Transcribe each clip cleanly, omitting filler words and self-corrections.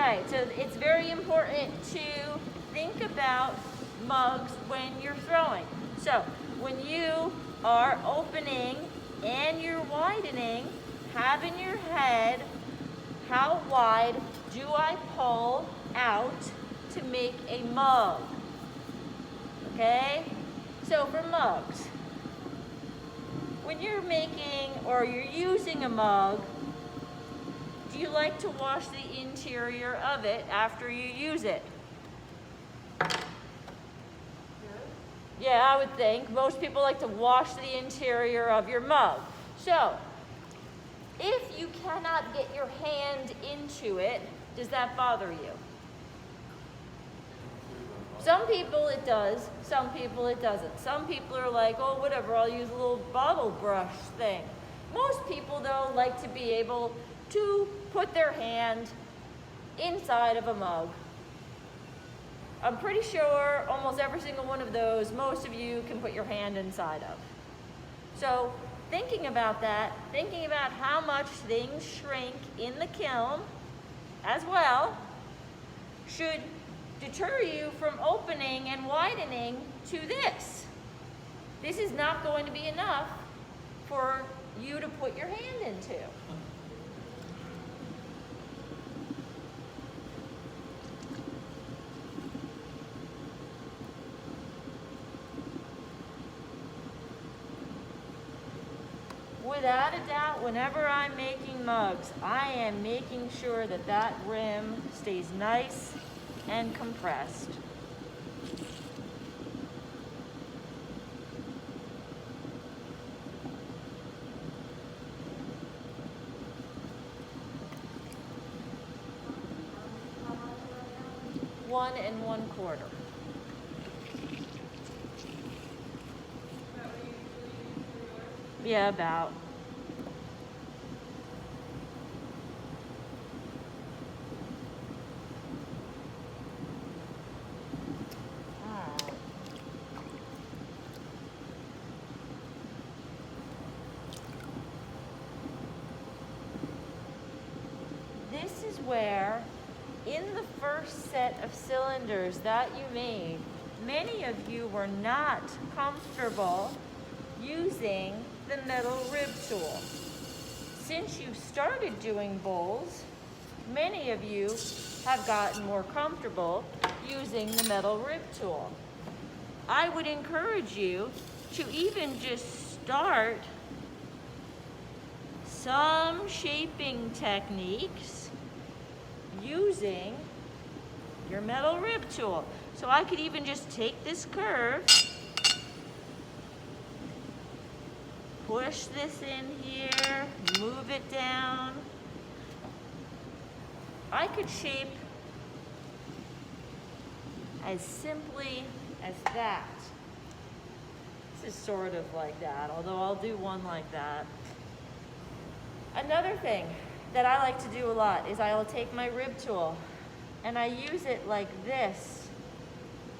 right, so it's very important to think about mugs when you're throwing. So when you are opening and you're widening, have in your head, how wide do I pull out to make a mug? Okay? So for mugs, when you're making or you're using a mug, do you like to wash the interior of it after you use it? Yeah, I would think. Most people like to wash the interior of your mug. So, if you cannot get your hand into it, does that bother you? Some people it does, some people it doesn't. Some people are like, oh, whatever, I'll use a little bottle brush thing. Most people, though, like to be able to put their hand inside of a mug. I'm pretty sure almost every single one of those, most of you can put your hand inside of. So thinking about that, thinking about how much things shrink in the kiln as well, should deter you from opening and widening to this. This is not going to be enough for you to put your hand into. Without a doubt, whenever I'm making mugs, I am making sure that that rim stays nice and compressed. One and 1/4. Yeah, about. This is where, in the first set of cylinders that you made, many of you were not comfortable using the metal rib tool. Since you started doing bowls, many of you have gotten more comfortable using the metal rib tool. I would encourage you to even just start some shaping techniques using your metal rib tool. So I could even just take this curve, push this in here, move it down. I could shape as simply as that. This is sort of like that, although I'll do one like that. Another thing that I like to do a lot is I will take my rib tool and I use it like this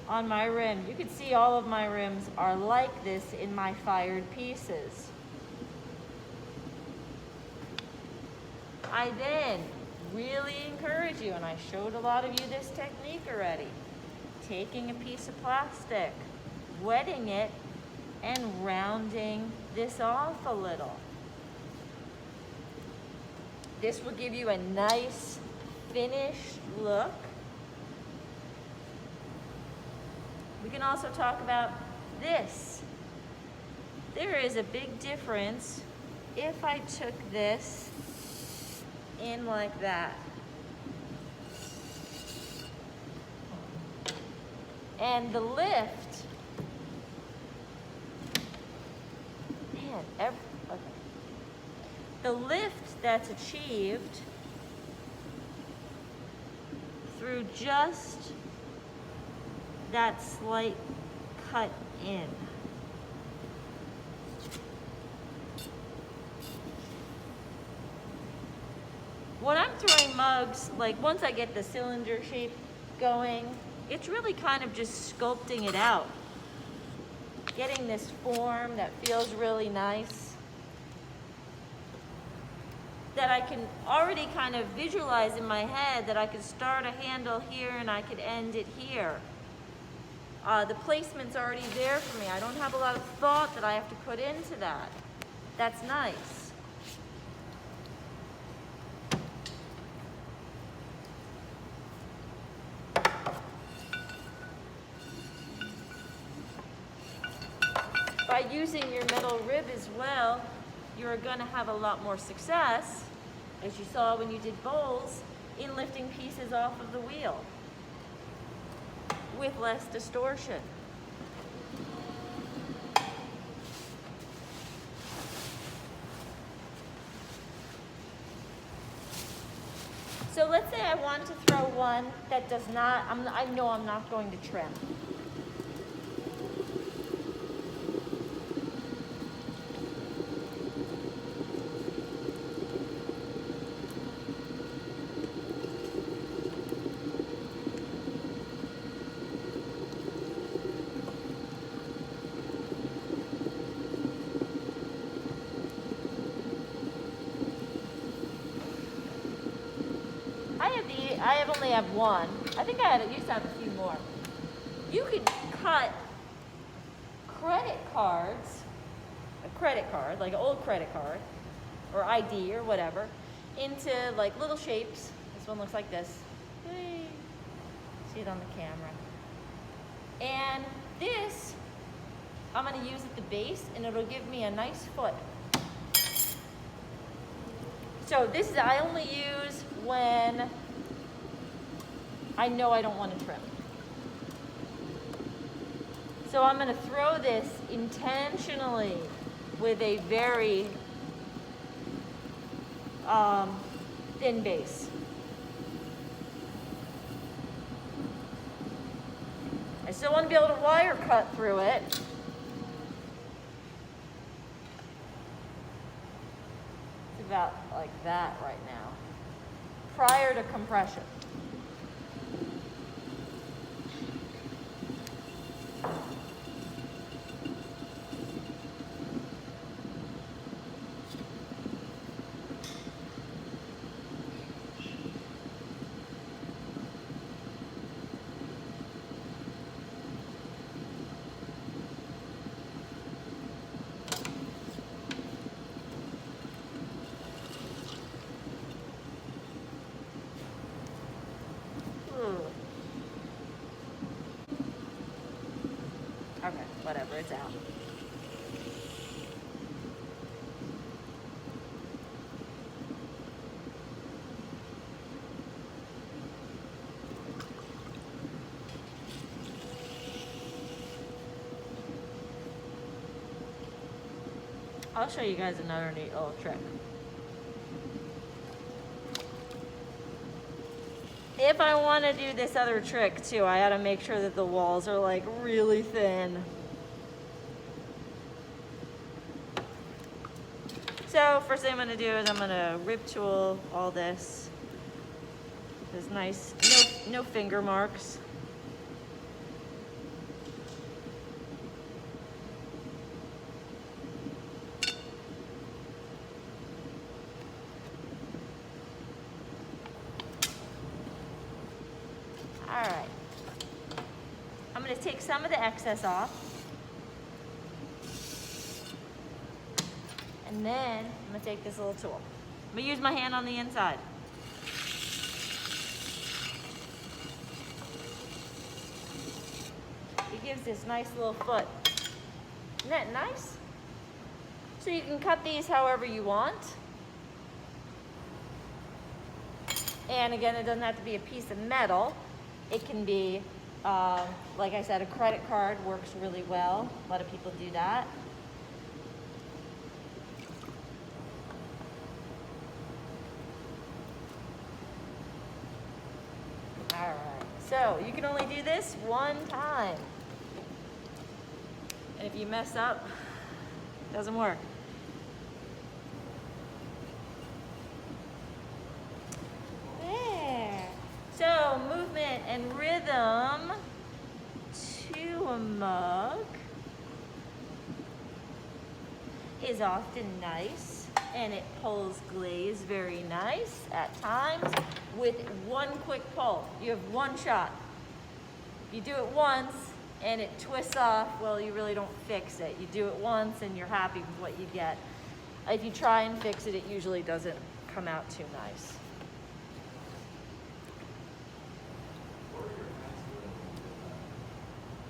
on my rim. You can see all of my rims are like this in my fired pieces. I then really encourage you, and I showed a lot of you this technique already, taking a piece of plastic, wetting it, and rounding this off a little. This will give you a nice finished look. We can also talk about this. There is a big difference if I took this in like that. And the lift, okay. The lift that's achieved through just that slight cut in. When I'm throwing mugs, like once I get the cylinder shape going, it's really kind of just sculpting it out. Getting this form that feels really nice. that I can already kind of visualize in my head that I could start a handle here and I could end it here. The placement's already there for me. I don't have a lot of thought that I have to put into that. That's nice. By using your metal rib as well, you're going to have a lot more success, as you saw when you did bowls, in lifting pieces off of the wheel with less distortion. So let's say I want to throw one that does not, I know I'm not going to trim. I only have one. I think I used to have a few more. You could cut credit cards, a credit card, like an old credit card, or ID or whatever, into like little shapes. This one looks like this. See it on the camera. And this, I'm going to use at the base, and it'll give me a nice foot. So this is, I only use when I know I don't want to trim. So I'm going to throw this intentionally with a very thin base. I still want to be able to wire cut through it. It's about like that right now, prior to compression. Okay, whatever, it's out. I'll show you guys another neat little trick. If I want to do this other trick too, I gotta make sure that the walls are like really thin. So first thing I'm gonna do is I'm gonna rib tool all this. There's nice, no finger marks. All right, I'm going to take some of the excess off, and then I'm going to take this little tool. I'm going to use my hand on the inside. It gives this nice little foot. Isn't that nice? So you can cut these however you want. And again, it doesn't have to be a piece of metal. It can be, like I said, a credit card works really well. A lot of people do that. All right, so you can only do this one time. And if you mess up, it doesn't work. So movement and rhythm to a mug is often nice and it pulls glaze very nice at times with one quick pull. You have one shot. If you do it once and it twists off, well, you really don't fix it. You do it once and you're happy with what you get. If you try and fix it, it usually doesn't come out too nice.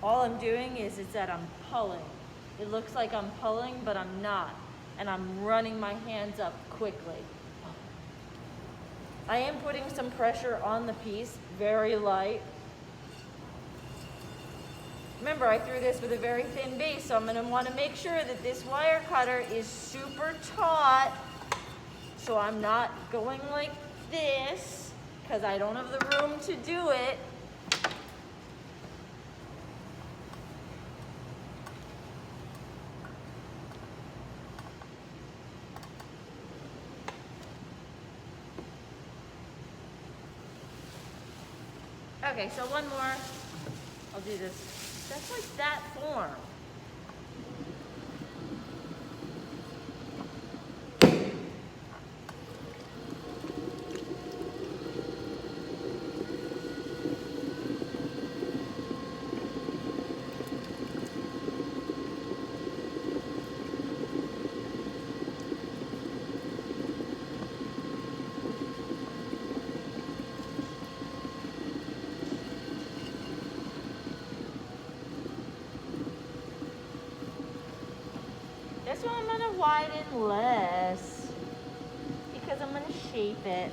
All I'm doing is that I'm pulling. It looks like I'm pulling, but I'm not. And I'm running my hands up quickly. I am putting some pressure on the piece, very light. Remember, I threw this with a very thin base, so I'm going to want to make sure that this wire cutter is super taut. So I'm not going like this, because I don't have the room to do it. Okay, so one more. I'll do this just like that form. This one I'm going to widen less because I'm going to shape it.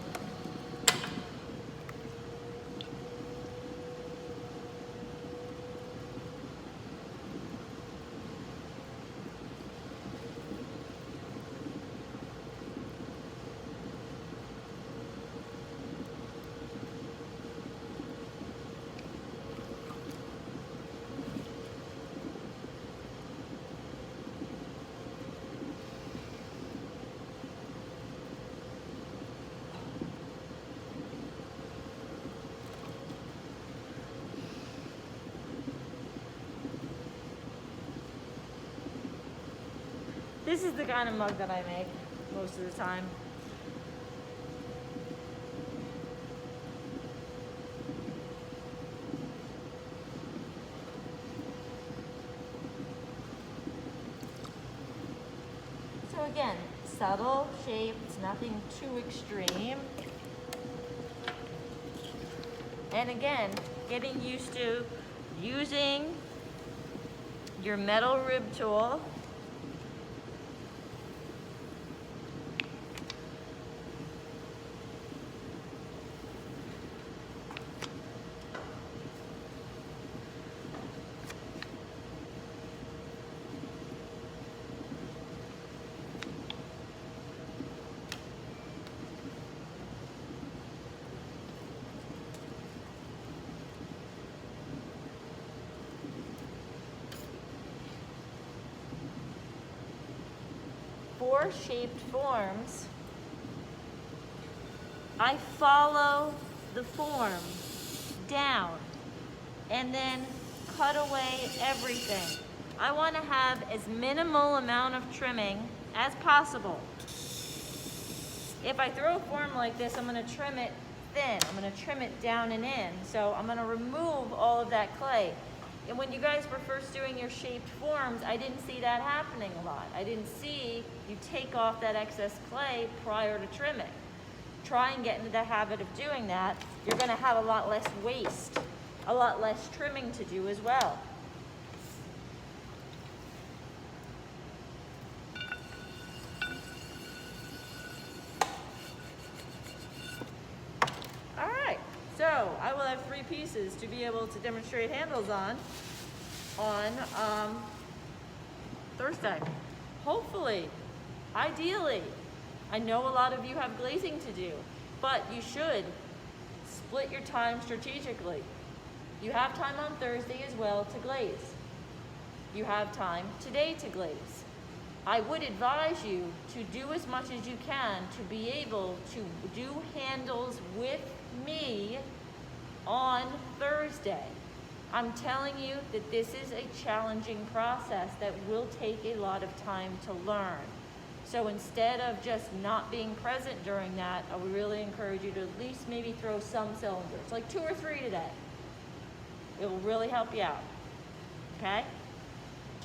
This is the kind of mug that I make most of the time. So again, subtle shape, it's nothing too extreme. And again, getting used to using your metal rib tool. For shaped forms, I follow the form down and then cut away everything. I want to have as minimal amount of trimming as possible. If I throw a form like this, I'm going to trim it thin. I'm going to trim it down and in. So I'm going to remove all of that clay. And when you guys were first doing your shaped forms, I didn't see that happening a lot. I didn't see you take off that excess clay prior to trimming. Try and get into the habit of doing that. You're going to have a lot less waste, a lot less trimming to do as well. So I will have 3 pieces to be able to demonstrate handles on Thursday. Hopefully, ideally. I know a lot of you have glazing to do, but you should split your time strategically. You have time on Thursday as well to glaze. You have time today to glaze. I would advise you to do as much as you can to be able to do handles with me on Thursday. I'm telling you that this is a challenging process that will take a lot of time to learn. So instead of just not being present during that, I would really encourage you to at least maybe throw some cylinders, like 2 or 3 today. It will really help you out. Okay?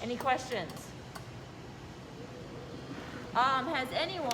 Any questions? Has anyone